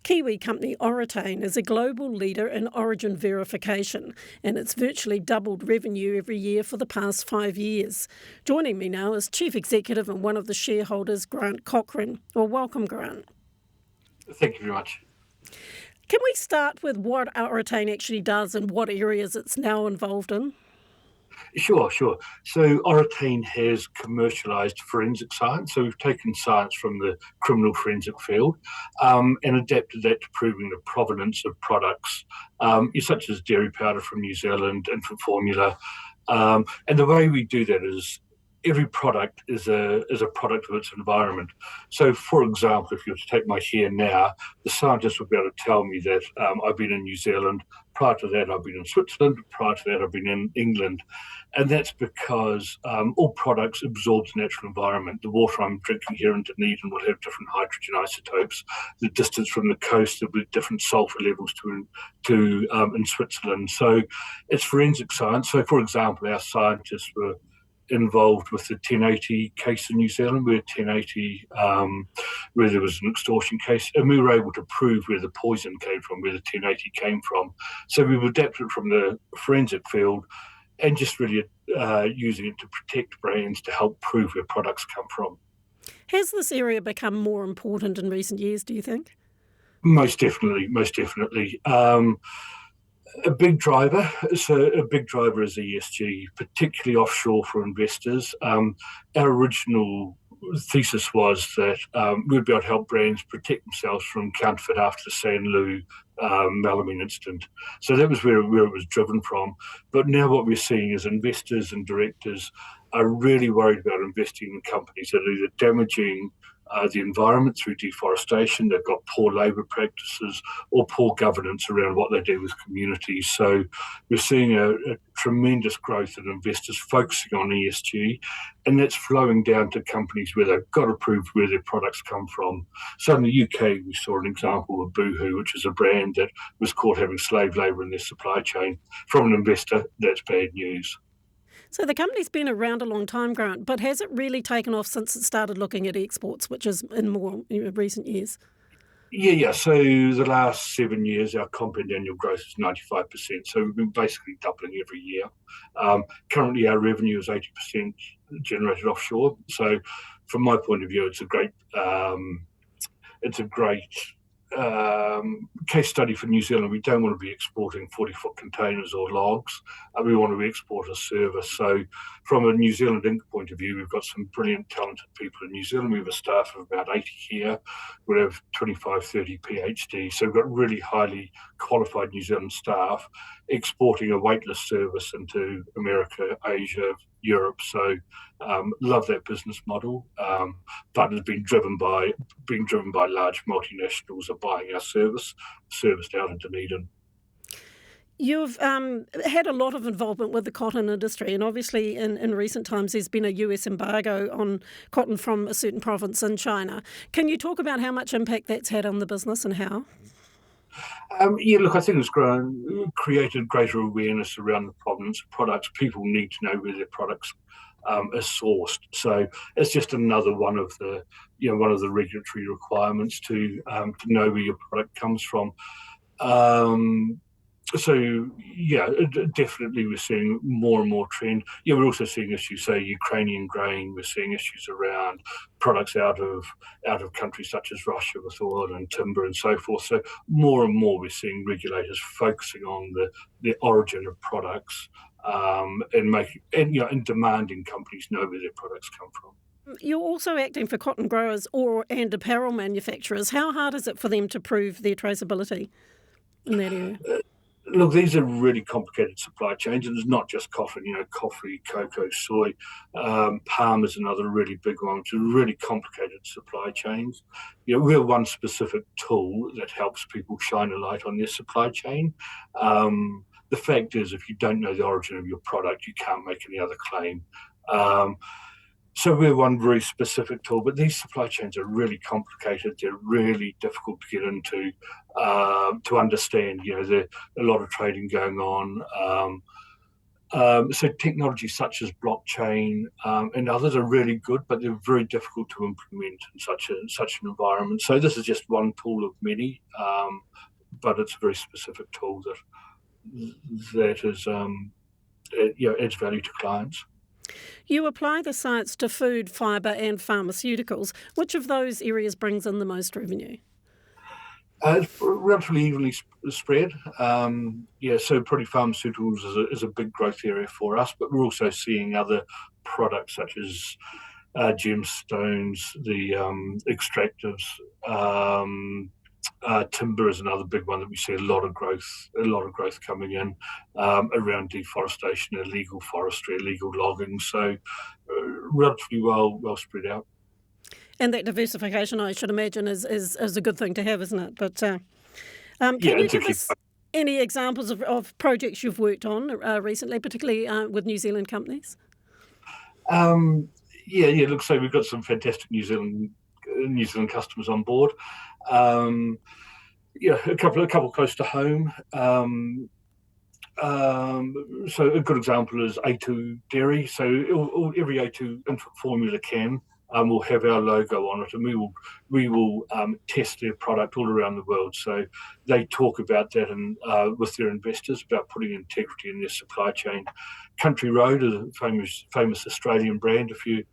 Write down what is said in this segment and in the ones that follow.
Kiwi company Oritain is a global leader in origin verification, and it's virtually doubled revenue every year for the past 5 years. Joining me now is Chief Executive and one of the shareholders, Grant Cochrane. Well, welcome, Grant. Thank you very much. Can we start with what Oritain actually does and what areas it's now involved in? Sure. So Oritain has commercialised forensic science. So we've taken science from the criminal forensic field and adapted that to proving the provenance of products, such as dairy powder from New Zealand, infant formula. And the way we do that is every product is a product of its environment. So, for example, if you were to take my hair now, the scientists would be able to tell me that I've been in New Zealand. Prior to that, I've been in Switzerland. Prior to that, I've been in England. And that's because all products absorb the natural environment. The water I'm drinking here in Dunedin will have different hydrogen isotopes. The distance from the coast, there'll be different sulfur levels to in Switzerland. So it's forensic science. So, for example, our scientists were involved with the 1080 case in New Zealand, where 1080, where there was an extortion case, and we were able to prove where the poison came from, where the 1080 came from. So we've adapted from the forensic field and just really using it to protect brands to help prove where products come from. Has this area become more important in recent years, do you think? Most definitely. A big driver is ESG, particularly offshore for investors. Our original thesis was that we'd be able to help brands protect themselves from counterfeit after the Sanlu melamine incident. So that was where it was driven from. But now what we're seeing is investors and directors are really worried about investing in companies that are either damaging the environment through deforestation, they've got poor labour practices or poor governance around what they do with communities. So we're seeing a tremendous growth in investors focusing on ESG, and that's flowing down to companies where they've got to prove where their products come from. So in the UK, we saw an example of Boohoo, which is a brand that was caught having slave labour in their supply chain. From an investor, that's bad news. So the company's been around a long time, Grant, but has it really taken off since it started looking at exports, which is in more recent years? Yeah. So the last 7 years, our compound annual growth is 95%. So we've been basically doubling every year. Currently, our revenue is 80% generated offshore. So from my point of view, it's a great case study for New Zealand. We don't want to be exporting 40-foot containers or logs. We want to export a service. So from a New Zealand Inc. point of view, we've got some brilliant, talented people in New Zealand. We have a staff of about 80 here. We have 25, 30 PhDs. So we've got really highly qualified New Zealand staff exporting a weightless service into America, Asia, Europe. So love that business model, but it's been driven by large multinationals are buying our serviced out in Dunedin. You've had a lot of involvement with the cotton industry, and obviously in recent times there's been a US embargo on cotton from a certain province in China. Can you talk about how much impact that's had on the business and how? Look, I think it's created greater awareness around the provenance of products. People need to know where their products are sourced. So it's just another one of the regulatory requirements to know where your product comes from. Definitely we're seeing more and more trend. Yeah, we're also seeing issues, say Ukrainian grain. We're seeing issues around products out of countries such as Russia with oil and timber and so forth. So more and more we're seeing regulators focusing on the origin of products and demanding companies know where their products come from. You're also acting for cotton growers and apparel manufacturers. How hard is it for them to prove their traceability in that area? Look, these are really complicated supply chains, and it's not just cotton. Coffee, cocoa, soy, palm is another really big one. It's really complicated supply chains. We're one specific tool that helps people shine a light on their supply chain. The fact is, if you don't know the origin of your product, you can't make any other claim. So we're one very specific tool, but these supply chains are really complicated. They're really difficult to get into, to understand. There's a lot of trading going on. So technologies such as blockchain and others are really good, but they're very difficult to implement in such an environment. So this is just one tool of many, but it's a very specific tool that is adds value to clients. You apply the science to food, fibre and pharmaceuticals. Which of those areas brings in the most revenue? It's relatively evenly spread. So probably pharmaceuticals is a big growth area for us, but we're also seeing other products such as gemstones, the extractives. Timber is another big one that we see a lot of growth coming in around deforestation, illegal forestry, illegal logging. So relatively well spread out. And that diversification, I should imagine, is a good thing to have, isn't it? But Yeah, can you it's a give key. us any examples of projects you've worked on recently, particularly with New Zealand companies? Um, Looks like we've got some fantastic New Zealand customers on board. Um, a couple close to home. So a good example is A2 Dairy. So every A2 infant formula can will have our logo on it, and we will test their product all around the world. So they talk about that and with their investors about putting integrity in their supply chain. Country Road is a famous Australian brand. If you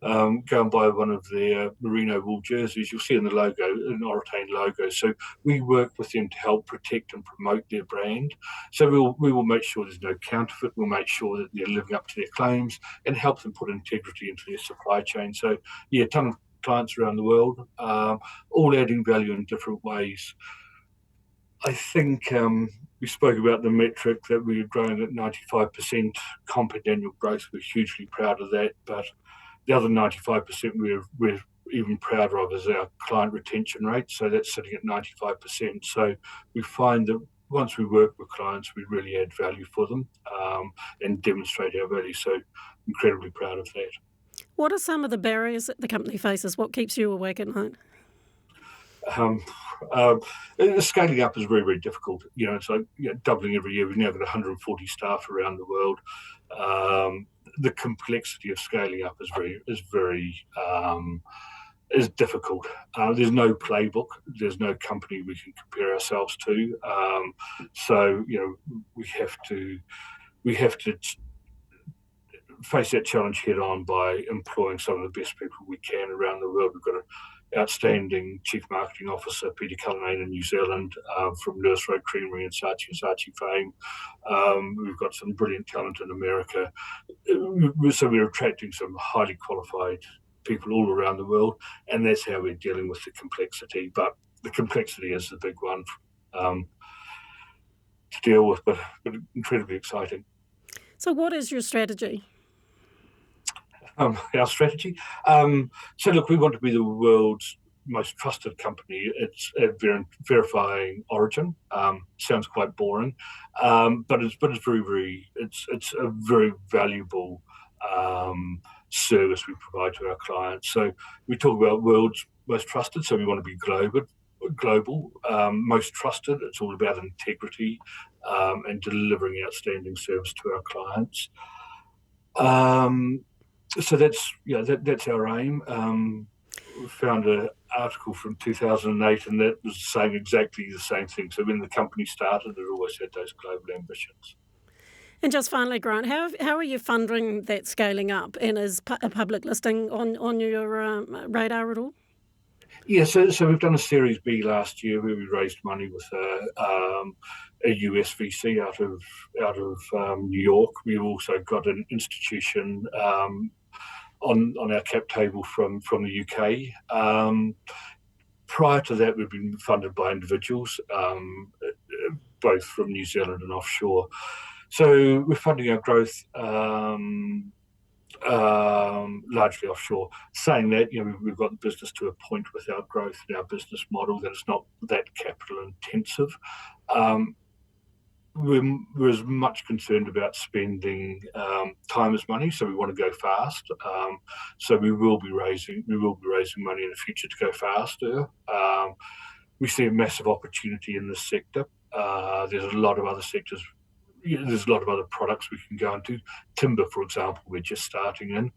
go and buy one of their merino wool jerseys, you'll see in the logo an Oritain logo. So we work with them to help protect and promote their brand. So we will make sure there's no counterfeit. We'll make sure that they're living up to their claims and help them put integrity into their supply chain. So a ton of clients around the world, all adding value in different ways. I think we spoke about the metric that we were growing at 95% compound annual growth. We're hugely proud of that, but the other 95% we're even prouder of is our client retention rate. So that's sitting at 95%. So we find that once we work with clients, we really add value for them and demonstrate our value. So incredibly proud of that. What are some of the barriers that the company faces? What keeps you awake at night? Um, uh, Scaling up is very, very difficult. It's like doubling every year. We've now got 140 staff around the world. The complexity of scaling up is difficult. There's no playbook. There's no company we can compare ourselves to. So we have to face that challenge head on by employing some of the best people we can around the world. We've got an outstanding Chief Marketing Officer, Peter Cullinane in New Zealand, from Lewis Road Creamery and Saatchi fame. We've got some brilliant talent in America. So we're attracting some highly qualified people all around the world, and that's how we're dealing with the complexity. But the complexity is the big one to deal with, but incredibly exciting. So what is your strategy? Our strategy. So look, we want to be the world's most trusted company. It's verifying origin. Sounds quite boring, but it's it's a very valuable service we provide to our clients. So we talk about world's most trusted. So we want to be global, most trusted. It's all about integrity and delivering outstanding service to our clients. So that's our aim. We found an article from 2008, and that was saying exactly the same thing. So when the company started, it always had those global ambitions. And just finally, Grant, how are you funding that scaling up? And is a public listing on your radar at all? So we've done a Series B last year where we raised money with a US VC out of New York. We've also got an institution on our cap table from the UK. Prior to that, we've been funded by individuals, both from New Zealand and offshore. So we're funding our growth largely offshore. Saying that, we've got the business to a point with our growth and our business model that it's not that capital intensive. We're as much concerned about spending time as money, so we want to go fast. So we will be raising money in the future to go faster. We see a massive opportunity in this sector. There's a lot of other sectors there's a lot of other products we can go into. Timber, for example, we're just starting in.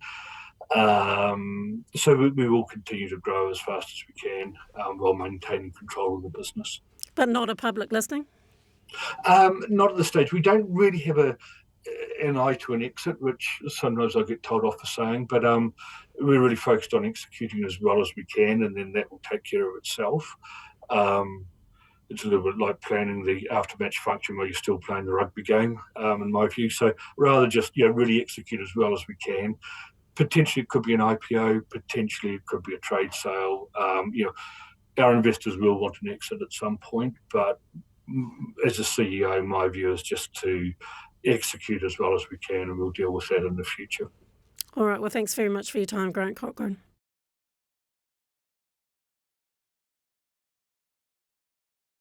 So we will continue to grow as fast as we can while maintaining control of the business. But not a public listing? Not at this stage. We don't really have an eye to an exit, which sometimes I get told off for saying, but we're really focused on executing as well as we can, and then that will take care of itself. It's a little bit like planning the after-match function where you're still playing the rugby game, in my view. So rather just really execute as well as we can. Potentially it could be an IPO, potentially it could be a trade sale. Our investors will want an exit at some point, but as a CEO, my view is just to execute as well as we can, and we'll deal with that in the future. All right, well, thanks very much for your time, Grant Cochran.